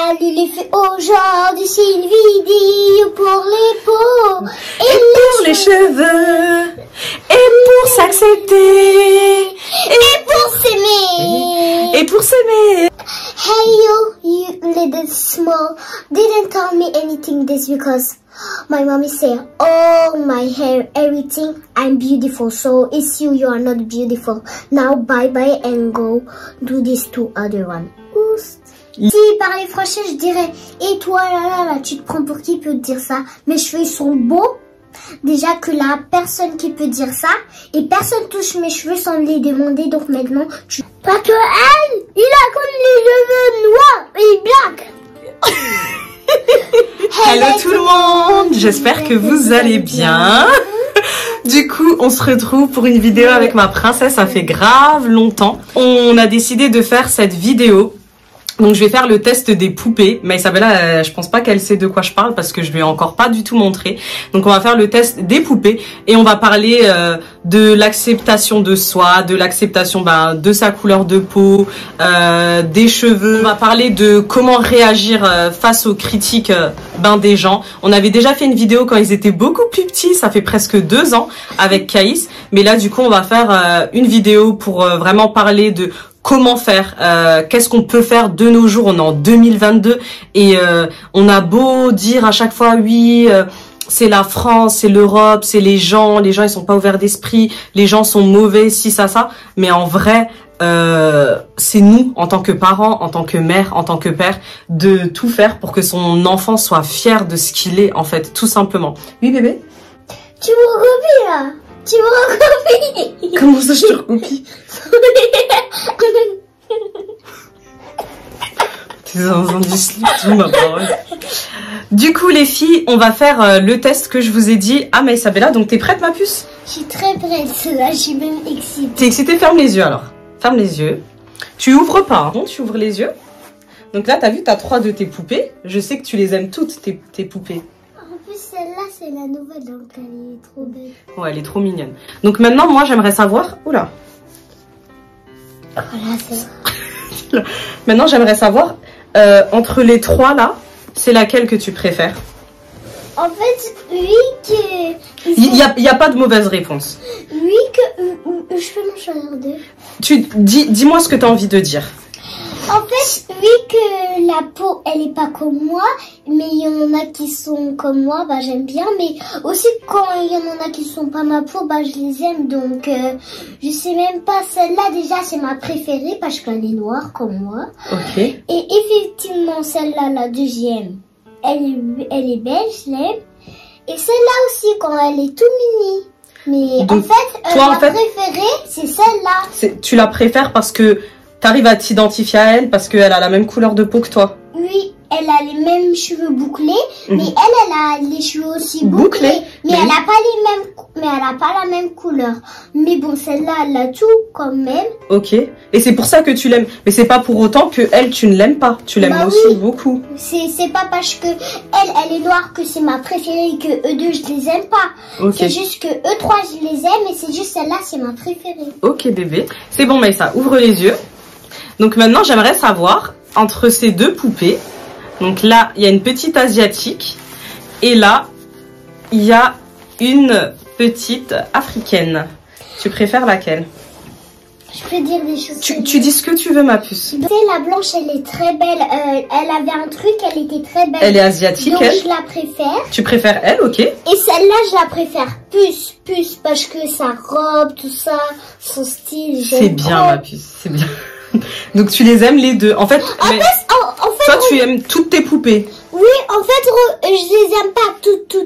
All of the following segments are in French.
Salut les filles, aujourd'hui c'est une vidéo pour les peaux et pour les cheveux et pour s'accepter et pour s'aimer et pour s'aimer. Hey you little small, didn't tell me anything this because my mommy said all my hair, everything, I'm beautiful. So it's you are not beautiful. Now bye bye and go do this to other one. Si par les français je dirais et toi là tu te prends pour qui peut te dire ça? Mes cheveux ils sont beaux. Déjà que la personne qui peut dire ça et personne touche mes cheveux sans les demander, donc maintenant tu... Parce que elle, il a comme les cheveux noirs et black. Hello tout le monde, j'espère que vous allez bien. Du coup, on se retrouve pour une vidéo avec ma princesse, ça fait grave longtemps. On a décidé de faire cette vidéo. Donc je vais faire le test des poupées, mais Isabella, je pense pas qu'elle sait de quoi je parle parce que je lui ai encore pas du tout montré. Donc on va faire le test des poupées et on va parler de l'acceptation de soi, de l'acceptation de sa couleur de peau, des cheveux. On va parler de comment réagir face aux critiques des gens. On avait déjà fait une vidéo quand ils étaient beaucoup plus petits, ça fait presque 2 ans avec Caïs. Mais là du coup on va faire une vidéo pour vraiment parler de comment faire, qu'est-ce qu'on peut faire de nos jours. On est en 2022 et on a beau dire à chaque fois oui, c'est la France, c'est l'Europe, c'est les gens ils sont pas ouverts d'esprit, les gens sont mauvais, si ça, mais en vrai c'est nous en tant que parents, en tant que mère, en tant que père, de tout faire pour que son enfant soit fier de ce qu'il est en fait, tout simplement. Oui bébé? Tu me recopies là? Tu me recopies? Comment ça je te recopie? T'es dans un dyslexique, ma parole. Du coup les filles, on va faire le test que je vous ai dit à Isabella. Donc t'es prête ma puce? Je suis très prête, là je suis même excitée. T'es excitée? Ferme les yeux alors. Ferme les yeux. Tu ouvres pas, hein? Tu ouvres les yeux. Donc là t'as vu, t'as 3 de tes poupées. Je sais que tu les aimes toutes tes poupées. En plus celle-là c'est la nouvelle, donc elle est trop belle. Ouais, elle est trop mignonne. Donc maintenant moi j'aimerais savoir... Oula. Voilà, c'est vrai. Maintenant j'aimerais savoir, entre les 3 là, c'est laquelle que tu préfères? En fait, oui que... Il y a pas de mauvaise réponse. Oui que... je peux m'en choisir 2. Dis-moi ce que tu as envie de dire. En fait, oui que la peau, elle est pas comme moi, mais il y en a qui sont comme moi, j'aime bien. Mais aussi quand il y en a qui sont pas ma peau, je les aime. Donc, je sais même pas, celle-là déjà c'est ma préférée parce qu'elle est noire comme moi. Ok. Et effectivement, celle-là, la deuxième, elle est belle, je l'aime. Et celle-là aussi, quand elle est tout mini. Mais donc, en fait, ma préférée, c'est celle-là. Tu la préfères parce que t'arrives à t'identifier à elle, parce qu'elle a la même couleur de peau que toi? Oui, elle a les mêmes cheveux bouclés, mais elle a les cheveux aussi bouclés. Mais elle a pas la même couleur. Mais bon, celle-là, elle a tout quand même. Ok. Et c'est pour ça que tu l'aimes. Mais c'est pas pour autant que elle, tu ne l'aimes pas. Tu l'aimes aussi beaucoup. C'est pas parce que elle est noire que c'est ma préférée et que eux deux, je les aime pas. C'est juste que eux 3, je les aime et c'est juste celle-là, c'est ma préférée. Ok, bébé. C'est bon, Maïssa, ouvre les yeux. Donc maintenant, j'aimerais savoir, entre ces 2 poupées, donc là, il y a une petite asiatique, et là, il y a une petite africaine. Tu préfères laquelle? Je peux dire des choses. Tu dis ce que tu veux, ma puce. Tu sais, la blanche, elle est très belle. Elle avait un truc, elle était très belle. Elle est asiatique, donc elle? Je la préfère. Tu préfères elle, ok. Et celle-là, je la préfère plus, parce que sa robe, tout ça, son style, c'est bien, ma puce, c'est bien. Donc tu les aimes les 2. En fait, toi tu aimes toutes tes poupées. Oui, en fait, je les aime pas toutes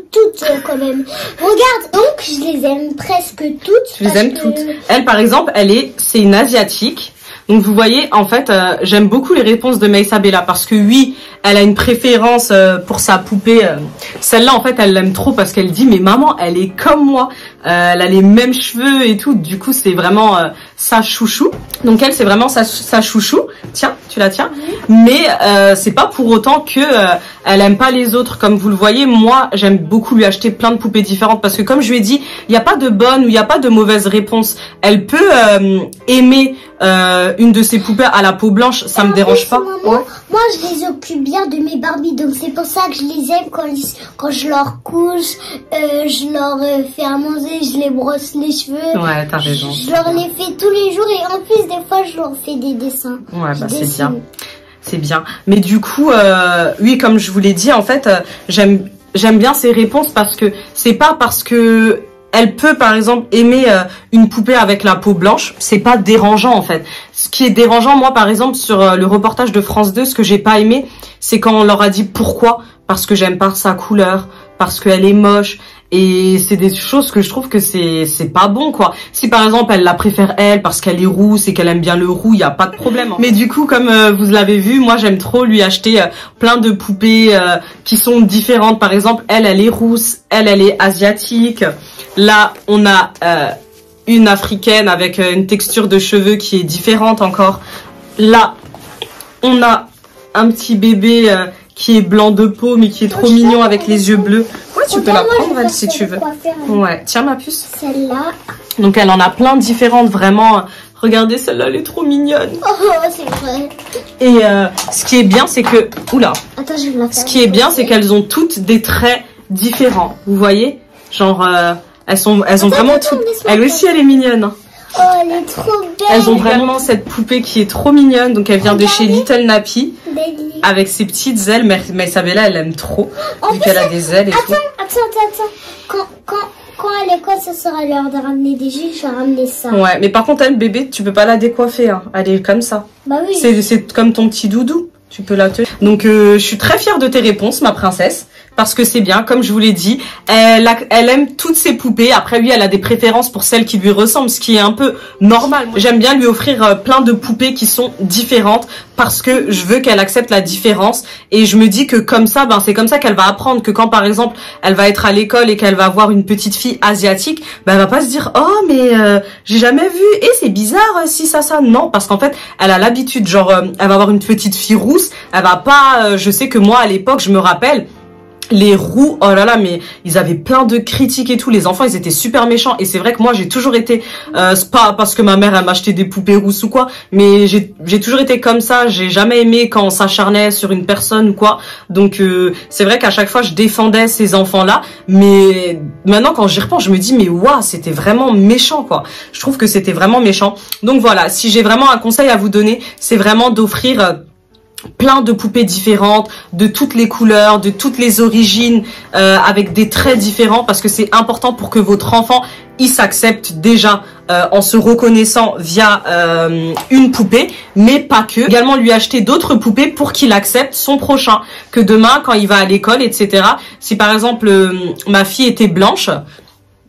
quand même. Regarde, donc je les aime presque toutes. Tu les aimes toutes. Elle, par exemple, c'est une asiatique. Donc vous voyez, en fait, j'aime beaucoup les réponses de Isabella parce que oui, elle a une préférence pour sa poupée. Celle-là, en fait, elle l'aime trop parce qu'elle dit, mais maman, elle est comme moi. Elle a les mêmes cheveux et tout. Du coup, c'est vraiment sa chouchou. Donc elle, c'est vraiment sa chouchou. Tiens, tu la tiens. Mais c'est pas pour autant que elle aime pas les autres. Comme vous le voyez, moi, j'aime beaucoup lui acheter plein de poupées différentes parce que comme je lui ai dit, il n'y a pas de bonne ou il n'y a pas de mauvaise réponse. Elle peut aimer une de ses poupées à la peau blanche, ça me dérange pas. Maman, moi, je les occupe bien de mes Barbies, donc c'est pour ça que je les aime quand je leur couche, je leur fais à manger, je les brosse les cheveux. Ouais, t'as raison. Je leur les fais tous les jours et en plus, des fois, je leur fais des dessins. Ouais, bah c'est bien. C'est bien. Mais du coup, oui, comme je vous l'ai dit, en fait, j'aime bien ces réponses parce que c'est pas parce que elle peut, par exemple, aimer une poupée avec la peau blanche, c'est pas dérangeant, en fait. Ce qui est dérangeant, moi, par exemple, sur le reportage de France 2, ce que j'ai pas aimé, c'est quand on leur a dit pourquoi. Parce que j'aime pas sa couleur, parce qu'elle est moche. Et c'est des choses que je trouve que c'est pas bon, quoi. Si par exemple elle la préfère elle parce qu'elle est rousse et qu'elle aime bien le roux, il y a pas de problème. Mais du coup, comme vous l'avez vu, moi j'aime trop lui acheter plein de poupées qui sont différentes. Par exemple, elle est rousse, elle est asiatique. Là, on a une africaine avec une texture de cheveux qui est différente encore. Là, on a un petit bébé qui est blanc de peau mais qui est trop mignon avec les yeux bleus. Ouais, tu peux la prendre elle si tu veux. Ouais, tiens ma puce. Celle-là. Donc elle en a plein de différentes vraiment. Regardez, celle-là elle est trop mignonne. Oh, c'est vrai. Et ce qui est bien c'est que oula. Attends, je vais la faire. Ce qui est bien c'est qu'elles ont toutes des traits différents. Vous voyez? Genre elles ont vraiment toutes. Elle aussi elle est mignonne. Oh, elle est trop belle. Elles ont vraiment cette poupée qui est trop mignonne. Donc elle vient de chez Little Nappy. Avec ses petites ailes. Mais Isabella elle aime trop. Vu qu'elle a des ailes et tout. Attends. Quand à l'école ce sera l'heure de ramener des jus, je vais ramener ça. Ouais, mais par contre elle bébé tu peux pas la décoiffer. Hein. Elle est comme ça. Bah oui. C'est comme ton petit doudou. Tu peux la tenir. Donc je suis très fière de tes réponses ma princesse. Parce que c'est bien, comme je vous l'ai dit, elle aime toutes ses poupées. Après, lui, elle a des préférences pour celles qui lui ressemblent, ce qui est un peu normal. J'aime bien lui offrir plein de poupées qui sont différentes parce que je veux qu'elle accepte la différence. Et je me dis que comme ça, ben c'est comme ça qu'elle va apprendre que quand, par exemple, elle va être à l'école et qu'elle va voir une petite fille asiatique, ben elle va pas se dire « Oh, mais j'ai jamais vu, et c'est bizarre si ça. » Non, parce qu'en fait, elle a l'habitude. Genre, elle va avoir une petite fille rousse, elle va pas... je sais que moi, à l'époque, je me rappelle... Les roux, oh là là, mais ils avaient plein de critiques et tout. Les enfants, ils étaient super méchants. Et c'est vrai que moi, j'ai toujours été, c'est pas parce que ma mère, elle m'achetait des poupées rousses ou quoi, mais j'ai toujours été comme ça. J'ai jamais aimé quand on s'acharnait sur une personne ou quoi. Donc, c'est vrai qu'à chaque fois, je défendais ces enfants-là. Mais maintenant, quand j'y repense, je me dis, mais waouh, c'était vraiment méchant, quoi. Je trouve que c'était vraiment méchant. Donc voilà, si j'ai vraiment un conseil à vous donner, c'est vraiment d'offrir... plein de poupées différentes, de toutes les couleurs, de toutes les origines, avec des traits différents parce que c'est important pour que votre enfant il s'accepte déjà en se reconnaissant via une poupée, mais pas que. Également lui acheter d'autres poupées pour qu'il accepte son prochain. Que demain, quand il va à l'école, etc. Si par exemple ma fille était blanche,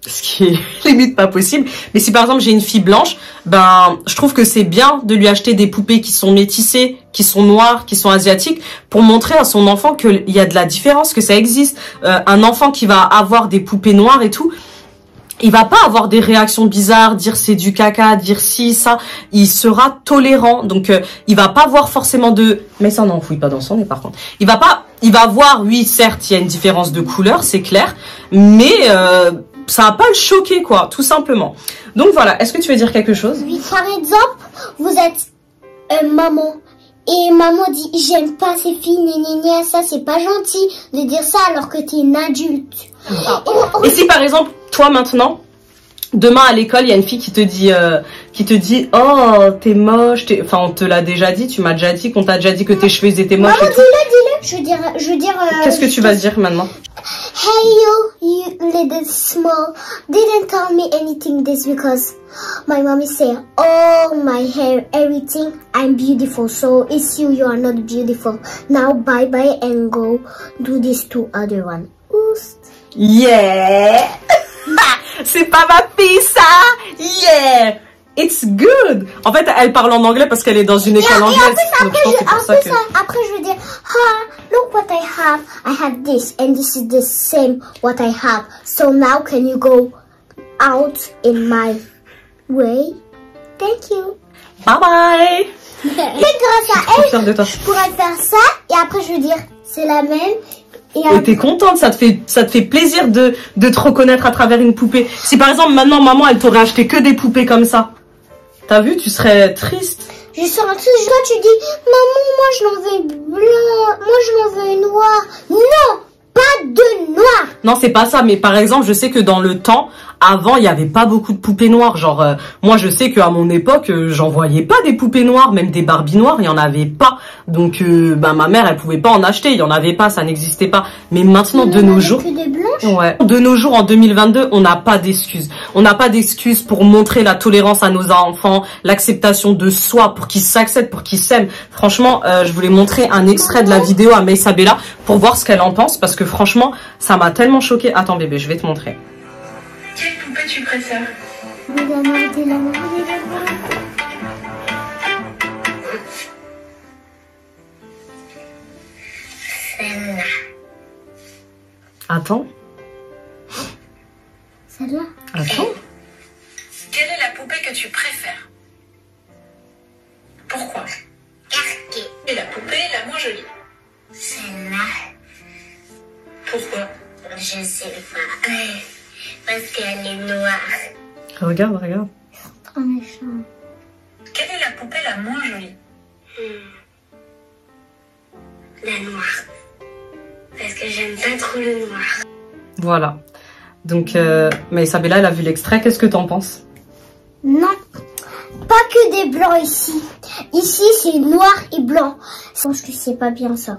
ce qui est limite pas possible, mais si par exemple j'ai une fille blanche, ben je trouve que c'est bien de lui acheter des poupées qui sont métissées, qui sont noires, qui sont asiatiques, pour montrer à son enfant qu'il y a de la différence, que ça existe. Un enfant qui va avoir des poupées noires et tout, il va pas avoir des réactions bizarres, dire c'est du caca, dire ci, ça. Il sera tolérant. Donc, il va pas voir forcément de... Mais ça n'enfouille pas dans son nez, par contre. Il va voir, oui, certes, il y a une différence de couleur, c'est clair. Mais ça va pas le choquer, quoi, tout simplement. Donc, voilà. Est-ce que tu veux dire quelque chose? Oui, par exemple, vous êtes maman. Et maman dit, j'aime pas ces filles, gna, ça, c'est pas gentil de dire ça alors que t'es une adulte. Et si, par exemple, toi, maintenant, demain à l'école, il y a une fille qui te dit, oh, t'es moche, enfin, on te l'a déjà dit, tu m'as déjà dit qu'on t'a déjà dit que tes cheveux étaient moches. Maman, dis-le. Je veux dire. Qu'est-ce que tu vas dire maintenant? Hey you little small, didn't tell me anything this because my mommy say, oh my hair, everything, I'm beautiful, so it's you are not beautiful. Now bye bye and go do this to other one. Oost. Yeah. C'est pas ma fille ça. Yeah. It's good. En fait, elle parle en anglais parce qu'elle est dans une école anglaise. Après, je veux dire, look what I have. I have this and this is the same what I have. So now can you go out in my way? Thank you. Bye bye. Et grâce à Je suis elle, fière de toi. je pourrais faire ça et après je veux dire c'est la même. Et Et t'es contente, ça te fait plaisir de te reconnaître à travers une poupée. Si par exemple maintenant maman elle t'aurait acheté que des poupées comme ça, t'as vu, tu serais triste. je sors un truc, toi tu dis maman moi je n'en veux une blanc, moi je n'en veux une noire. Non, pas de noir. Non, c'est pas ça, mais par exemple, je sais que dans le temps, avant, il y avait pas beaucoup de poupées noires. Genre, moi, je sais qu'à mon époque, j'en voyais pas des poupées noires, même des Barbie noires, il y en avait pas. Donc, ma mère, elle pouvait pas en acheter, il y en avait pas, ça n'existait pas. Mais maintenant, de nos jours, Que des blanches. ouais, de nos jours, en 2022, on n'a pas d'excuses. On n'a pas d'excuses pour montrer la tolérance à nos enfants, l'acceptation de soi, pour qu'ils s'acceptent, pour qu'ils s'aiment. Franchement, je voulais montrer un extrait de la vidéo à Meissabella pour voir ce qu'elle en pense, parce que franchement, ça m'a tellement choquée. Attends bébé, je vais te montrer. Quelle poupée tu préfères? Celle-là. Attends. Celle-là. Attends. Quelle est la poupée que tu préfères? Pourquoi? Carquet. Et la poupée la moins jolie? Celle-là. Pourquoi? Je sais pas. Parce qu'elle est noire. Regarde, regarde. Trop méchant. Quelle est la poupée la moins jolie? La noire. Parce que j'aime pas trop le noir. Voilà. Donc, Meissabella, elle a vu l'extrait. Qu'est-ce que t'en penses? Non, pas que des blancs ici. Ici, c'est noir et blanc. Je pense que c'est pas bien ça.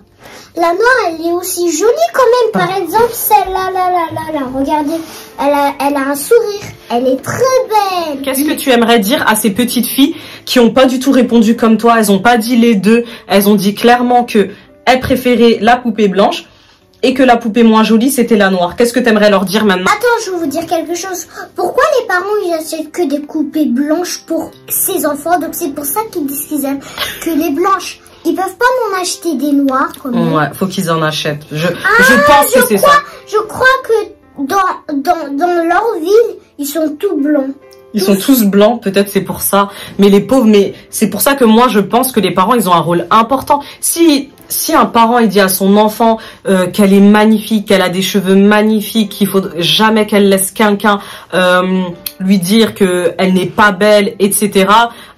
La noire, elle est aussi jolie quand même. Par exemple, celle-là, là. Regardez, elle a un sourire. Elle est très belle. Qu'est-ce que tu aimerais dire à ces petites filles qui ont pas du tout répondu comme toi? Elles ont pas dit les deux. Elles ont dit clairement que elles préféraient la poupée blanche et que la poupée moins jolie, c'était la noire. Qu'est-ce que tu aimerais leur dire maintenant? Attends, je vais vous dire quelque chose. Pourquoi les parents, ils achètent que des poupées blanches pour ses enfants? Donc c'est pour ça qu'ils disent qu'ils aiment que les blanches. Ils peuvent pas m'en acheter des noirs quand même. Ouais, faut qu'ils en achètent. Je pense que c'est ça. Je crois que dans leur ville, ils sont tout blancs. Ils sont tous blancs, peut-être c'est pour ça. Mais les pauvres, mais c'est pour ça que moi je pense que les parents, ils ont un rôle important. Si un parent il dit à son enfant qu'elle est magnifique, qu'elle a des cheveux magnifiques, qu'il faut jamais qu'elle laisse quelqu'un lui dire que elle n'est pas belle, etc.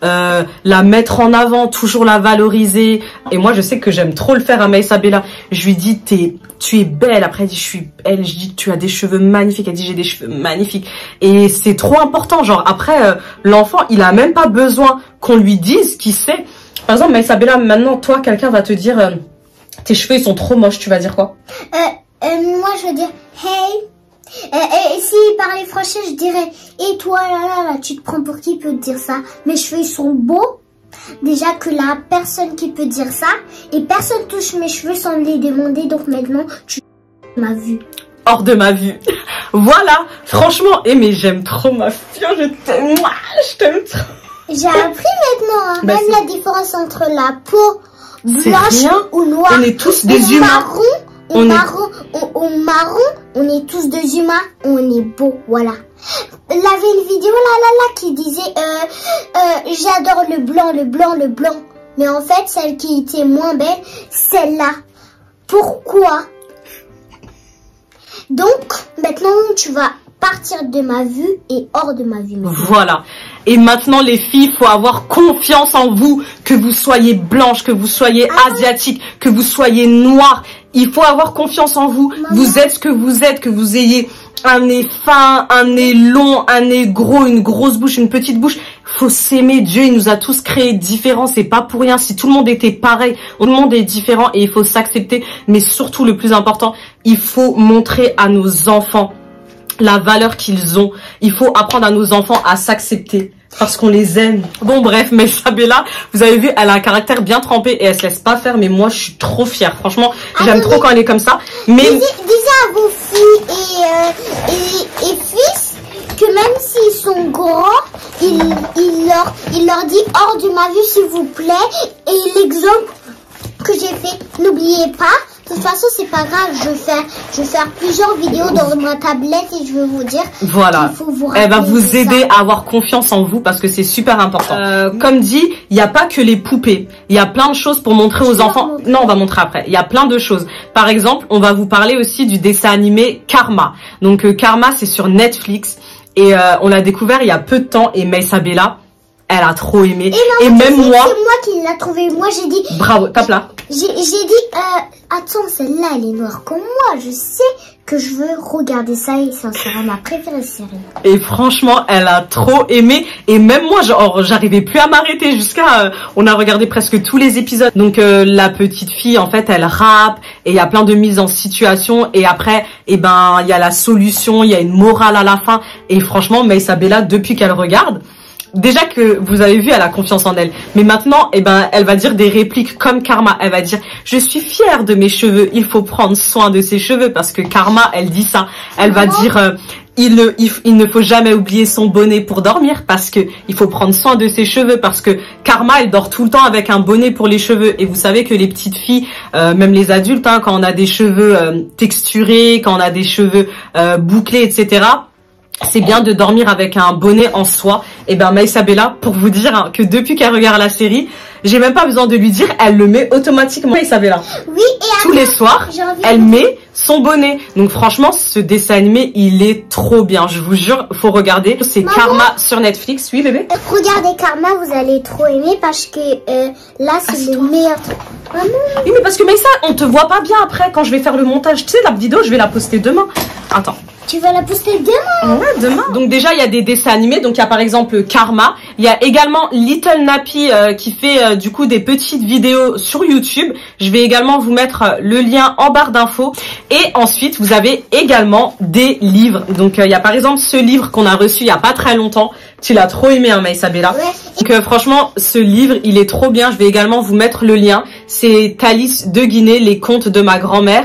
La mettre en avant, toujours la valoriser. Et moi je sais que j'aime trop le faire à Meissabella. Je lui dis tu es belle. Après elle dit je suis belle. Je dis tu as des cheveux magnifiques. Elle dit j'ai des cheveux magnifiques. Et c'est trop important. Genre après l'enfant il a même pas besoin qu'on lui dise qui sait. Par exemple, Meissabella, maintenant, toi, quelqu'un va te dire tes cheveux, ils sont trop moches, tu vas dire quoi? Moi, je veux dire, hey. Et s'il parlait français, je dirais, et toi, là, tu te prends pour qui peut te dire ça? Mes cheveux, ils sont beaux. Déjà que la personne qui peut dire ça, et personne touche mes cheveux sans les demander, donc maintenant, tu m'as vu. Hors de ma vue. Voilà, franchement, mais j'aime trop ma fille, je t'aime trop. J'ai appris maintenant, hein, Bah, même la différence entre la peau blanche ou noire. On est tous des humains. Marron, on est tous des humains, on est beau, voilà. Il y avait une vidéo là qui disait j'adore le blanc. Mais en fait, celle qui était moins belle, celle-là. Pourquoi? Donc, maintenant, tu vas partir de ma vue et hors de ma vue. Voilà. Et maintenant, les filles, faut avoir confiance en vous, que vous soyez blanche, que vous soyez asiatique, que vous soyez noire. Il faut avoir confiance en vous. Maman. Vous êtes ce que vous êtes, que vous ayez un nez fin, un nez long, un nez gros, une grosse bouche, une petite bouche. Faut s'aimer. Dieu, il nous a tous créés différents. C'est pas pour rien. Si tout le monde était pareil, tout le monde est différent et il faut s'accepter. Mais surtout, le plus important, il faut montrer à nos enfants la valeur qu'ils ont. Il faut apprendre à nos enfants à s'accepter parce qu'on les aime. Bon bref, Meissabella, vous avez vu, elle a un caractère bien trempé et elle se laisse pas faire, mais moi je suis trop fière. Franchement, j'aime trop quand elle est comme ça. Mais disez à vos filles et fils que même s'ils sont grands, il leur dit hors de ma vue s'il vous plaît. Et l'exemple que j'ai fait, n'oubliez pas De toute façon, c'est pas grave. Je vais faire plusieurs vidéos dans ma tablette et je vais vous dire. Voilà. Elle va vous aider à avoir confiance en vous parce que c'est super important. Comme dit, il n'y a pas que les poupées. Il y a plein de choses pour montrer aux enfants. Non, on va montrer après. Il y a plein de choses. Par exemple, on va vous parler aussi du dessin animé Karma. Donc Karma, c'est sur Netflix et on l'a découvert il y a peu de temps et Maïsabella, elle a trop aimé. Et même moi. C'est moi qui l'a trouvé. Moi, j'ai dit. Bravo, tape là. J'ai dit, attends, celle-là, elle est noire comme moi. Je sais que je veux regarder ça et ça sera ma préférée série. Et franchement, elle a trop aimé. Et même moi, genre, j'arrivais plus à m'arrêter jusqu'à... on a regardé presque tous les épisodes. Donc, la petite fille, en fait, elle rappe. Et il y a plein de mises en situation. Et après, eh ben, il y a la solution. Il y a une morale à la fin. Et franchement, Maïsabella, depuis qu'elle regarde... Déjà que vous avez vu, elle a confiance en elle. Mais maintenant, eh ben, elle va dire des répliques comme Karma. Elle va dire, je suis fière de mes cheveux. Il faut prendre soin de ses cheveux parce que Karma, elle dit ça. Elle va dire, il ne faut jamais oublier son bonnet pour dormir parce que il faut prendre soin de ses cheveux parce que Karma, elle dort tout le temps avec un bonnet pour les cheveux. Et vous savez que les petites filles, même les adultes, hein, quand on a des cheveux texturés, quand on a des cheveux bouclés, etc., c'est bien de dormir avec un bonnet en soie. Et ben Maïsabella, pour vous dire hein, que depuis qu'elle regarde la série, j'ai même pas besoin de lui dire, elle le met automatiquement. Maïsabella. Oui, et tous les soirs, elle met son bonnet. Donc franchement, ce dessin animé, il est trop bien. Je vous jure, faut regarder. C'est Karma sur Netflix. Oui, bébé. Regardez Karma, vous allez trop aimer parce que là, c'est le meilleur truc. Maman. Oui, mais parce que Maïsa, on te voit pas bien après quand je vais faire le montage. Tu sais, la vidéo, je vais la poster demain. Attends. Tu vas la poster demain? Ouais, demain. Donc déjà, il y a des dessins animés. Donc il y a par exemple Karma. Il y a également Little Nappy qui fait du coup des petites vidéos sur YouTube. Je vais également vous mettre le lien en barre d'infos. Et ensuite, vous avez également des livres. Donc il y a par exemple ce livre qu'on a reçu il y a pas très longtemps. Tu l'as trop aimé, hein, Maïsabella. Ouais. Donc franchement, ce livre, il est trop bien. Je vais également vous mettre le lien. C'est Thalys de Guinée, les contes de ma grand-mère.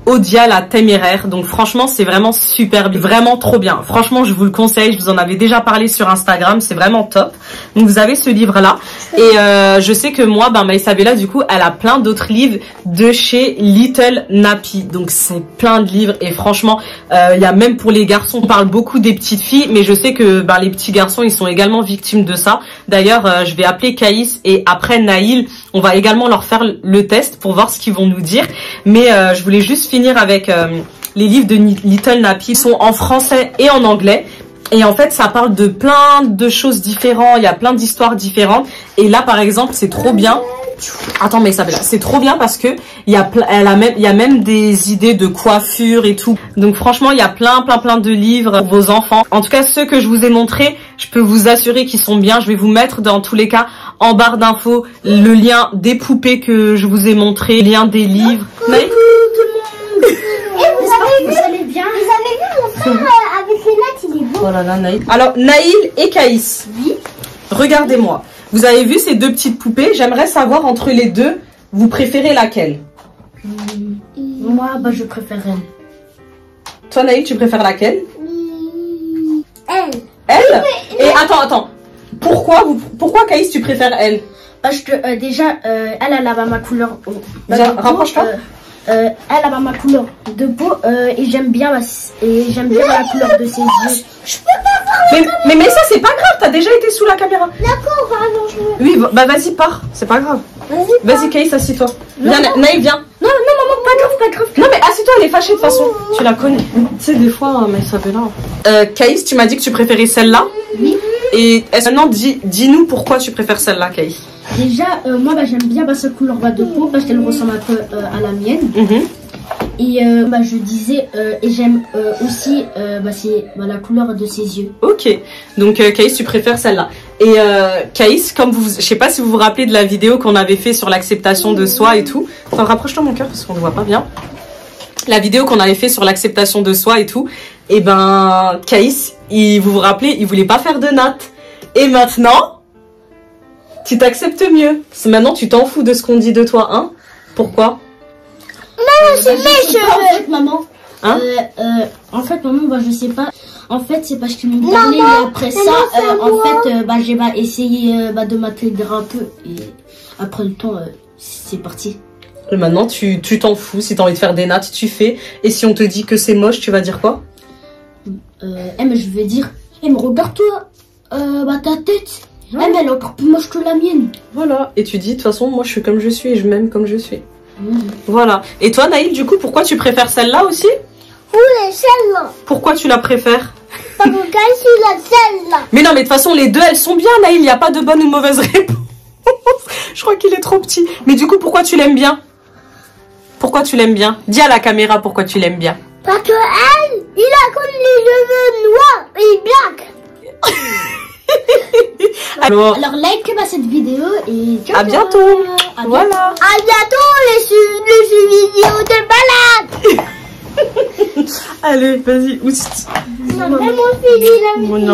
Odia la téméraire. Donc franchement, c'est vraiment super, vraiment trop bien. Franchement, je vous le conseille. Je vous en avais déjà parlé sur Instagram. C'est vraiment top. Donc vous avez ce livre-là. Et je sais que moi, ben Maïsabella, du coup, elle a plein d'autres livres de chez Little Nappy. Donc c'est plein de livres. Et franchement, il y a même pour les garçons, on parle beaucoup des petites filles. Mais je sais que ben, les petits garçons, ils sont également victimes de ça. D'ailleurs, je vais appeler Caïs et après Naïl, on va également leur faire le test pour voir ce qu'ils vont nous dire. Mais je voulais juste finir avec les livres de Little Nappy. Ils sont en français et en anglais. Et en fait, ça parle de plein de choses différentes. Il y a plein d'histoires différentes. Et là, par exemple, c'est trop bien. Attends, mais ça, c'est trop bien parce que il y a même des idées de coiffure et tout. Donc franchement, il y a plein de livres pour vos enfants. En tout cas, ceux que je vous ai montrés, je peux vous assurer qu'ils sont bien. Je vais vous mettre dans tous les cas en barre d'infos le lien des poupées que je vous ai montré, le lien des livres. Mais... Vous allez bien? Vous avez vu mon frère avec les nattes, il est beau. Oh là là, Naïl. Alors, Naïl et Caïs. Oui. Regardez-moi. Vous avez vu ces deux petites poupées? J'aimerais savoir entre les deux, vous préférez laquelle? Moi, bah, je préfère elle. Toi, Naïl, tu préfères laquelle? Elle. Elle? Et attends. Pourquoi Caïs, tu préfères elle? Parce que déjà, elle a ma couleur. Rapproche-toi. Elle a ma couleur de peau et j'aime bien la couleur de ses yeux. Je peux pas voir. Mais ça c'est pas grave, t'as déjà été sous la caméra. D'accord, on va aller jouer. Oui, bah vas-y, pars, c'est pas grave. Vas-y, Caïs, assis-toi. Viens, Naïf, viens. Non, maman, pas grave. Non, mais assis-toi, elle est fâchée de toute façon. Tu la connais. Tu sais, des fois, mais ça fait là. Caïs, tu m'as dit que tu préférais celle-là. Oui. Et maintenant, dis-nous pourquoi tu préfères celle-là, Caïs. Déjà, moi, j'aime bien sa couleur de peau parce qu'elle ressemble un peu à la mienne. Et je disais, et j'aime aussi c'est la couleur de ses yeux. Ok, donc Caïs, tu préfères celle-là. Et Caïs, comme je sais pas si vous vous rappelez de la vidéo qu'on avait fait sur l'acceptation de soi et tout. Enfin, rapproche-toi mon cœur parce qu'on ne voit pas bien. La vidéo qu'on avait fait sur l'acceptation de soi et tout. Et ben, Caïs, vous vous rappelez, il voulait pas faire de natte. Et maintenant, tu t'acceptes mieux. Maintenant, tu t'en fous de ce qu'on dit de toi, hein? Pourquoi? Maman, c'est mes cheveux. En fait, maman, hein? Je sais pas. En fait, c'est parce qu'ils m'ont parlé et après ça, j'ai essayé de m'atteindre un peu et après le temps, c'est parti. Et maintenant, tu t'en fous. Si t'as envie de faire des nattes, tu fais. Et si on te dit que c'est moche, tu vas dire quoi? Mais je vais dire, mais regarde-toi, ta tête. Ouais. Elle est encore plus moche que la mienne. Voilà. Et tu dis, de toute façon, moi, je suis comme je suis et je m'aime comme je suis. Voilà. Et toi, Naïl, du coup, pourquoi tu préfères celle-là aussi? Oui, celle-là. Pourquoi tu la préfères? Parce que celle-là. Mais non, mais de toute façon, les deux, elles sont bien, Naïl. Il n'y a pas de bonne ou de mauvaise réponse. Je crois qu'il est trop petit. Mais du coup, pourquoi tu l'aimes bien? Pourquoi tu l'aimes bien? Dis à la caméra pourquoi tu l'aimes bien. Parce que elle, il a comme les cheveux noirs et black. Alors, like cette vidéo et à bientôt. Voilà. À bientôt les vidéos de balade. Allez, vas-y. Non,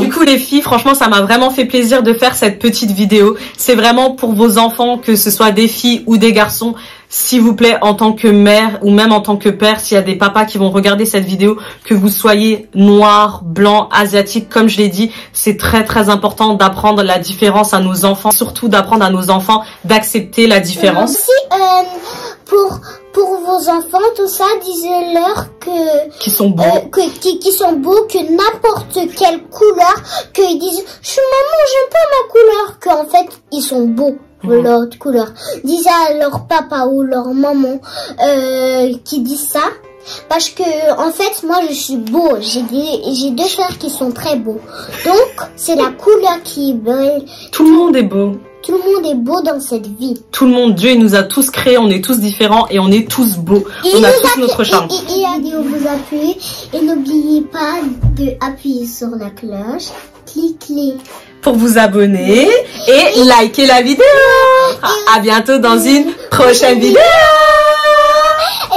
Du coup, les filles, franchement, ça m'a vraiment fait plaisir de faire cette petite vidéo. C'est vraiment pour vos enfants, que ce soit des filles ou des garçons. S'il vous plaît, en tant que mère ou même en tant que père, s'il y a des papas qui vont regarder cette vidéo, que vous soyez noir, blanc, asiatique, comme je l'ai dit, c'est très très important d'apprendre la différence à nos enfants, surtout d'apprendre à nos enfants d'accepter la différence. Aussi, pour vos enfants, tout ça, disez-leur que Qui sont beaux. qui sont beaux, que n'importe quelle couleur, qu'ils disent maman, j'aime pas ma couleur, qu'en fait ils sont beaux. L'autre couleur. Disent à leur papa ou leur maman qui disent ça. Parce que en fait moi je suis beau. J'ai deux frères qui sont très beaux. Donc c'est la couleur qui est belle. Tout le monde est beau. Tout le monde est beau dans cette vie. Tout le monde, Dieu il nous a tous créés, on est tous différents et on est tous beaux. On a tous notre charme. Il a dit vous appuyez et n'oubliez pas d'appuyer sur la cloche. Cliquez. Pour vous abonner et liker la vidéo. À bientôt dans une prochaine vidéo.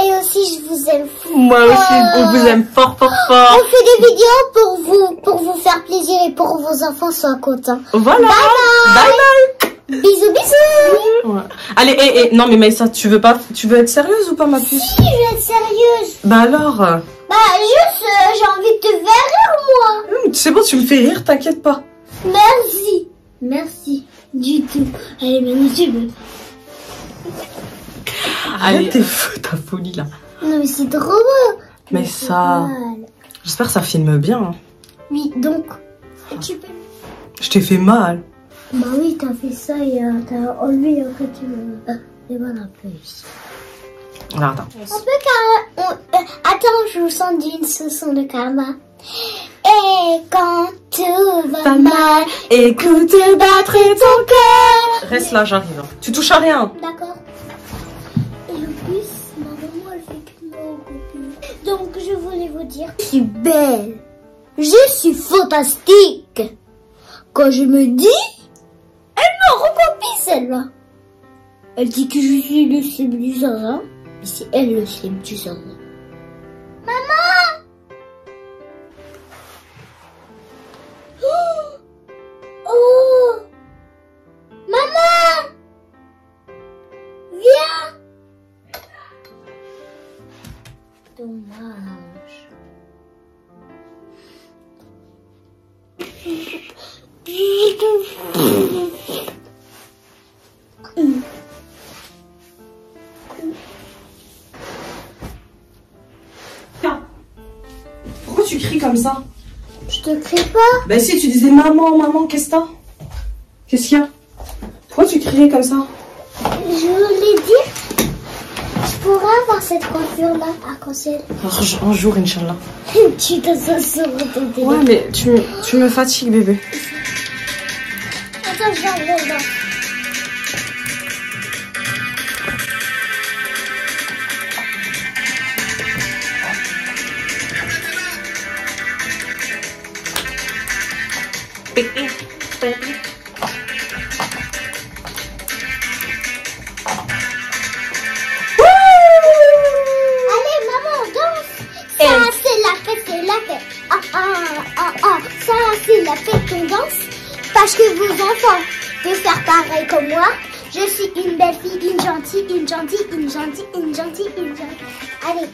Et aussi je vous aime fort. Moi aussi, on vous aime fort fort fort. On fait des vidéos pour vous faire plaisir et pour que vos enfants soient contents. Voilà. Bye bye. Bisous bisous. Ouais. Allez, non mais Maïssa, tu veux être sérieuse ou pas ma puce? Si, je vais être sérieuse. Bah alors. Bah juste, j'ai envie de te faire rire moi. C'est bon, tu me fais rire, t'inquiète pas. Merci. Merci. Du tout. Allez, maintenant tu veux. Allez, t'es fou, ta folie là. Non mais c'est trop beau. Mais ça... J'espère que ça filme bien. Hein. Oui, donc, tu peux... Je t'ai fait mal. Bah oui, t'as fait ça et t'as enlevé après tu me... Et voilà, plus. Voilà, attends. On peut attends, je vous sens d'une chanson de karma. Et quand tout va mal, écoute battre ton cœur. Reste là, j'arrive. Hein. Tu touches à rien. D'accord. Et en plus, ma maman, elle fait que nos copines. Donc, je voulais vous dire, je suis belle. Je suis fantastique. Quand je me dis, elle me recopie celle-là. Elle dit que je suis le slip du Zara. Mais c'est elle le slip du Zara. Maman! Oh! Maman! Viens! Dommage. Pourquoi tu cries comme ça? Je te crie pas. Bah si, tu disais maman, maman, qu'est-ce que t'as? Qu'est-ce qu'il y a? Pourquoi tu criais comme ça? Je voulais dire, je pourrais avoir cette coiffure-là à conseil. Un jour, Inch'Allah. Tu t'assois sur ton téléphone. Ouais, mais tu me fatigues, bébé. Attends, je vais aller là. Allez, maman, danse. Ça, c'est la fête, c'est la fête. Ça, c'est la fête qu'on danse. Parce que vos enfants peuvent faire pareil comme moi. Je suis une belle fille, une gentille, une gentille, une gentille, une gentille, une gentille. Allez.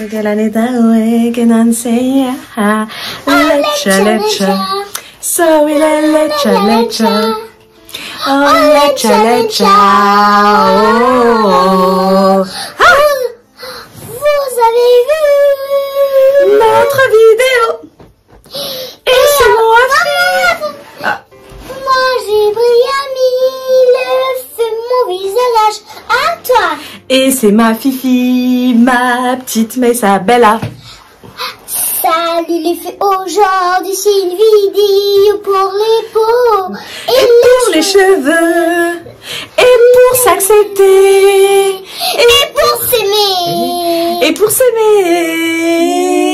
que la neta que non sei lecha lecha. So we lecha lecha. Oh lecha lecha. Oh. Vous avez vu Notre vidéo. Et c'est moi ah. Moi j'ai mis le feu mon visage à toi. Et c'est ma fifi, ma petite Mesa Bella. Salut les filles, aujourd'hui c'est une vidéo pour les peaux et pour les cheveux, et pour s'accepter, et pour s'aimer. Et pour s'aimer.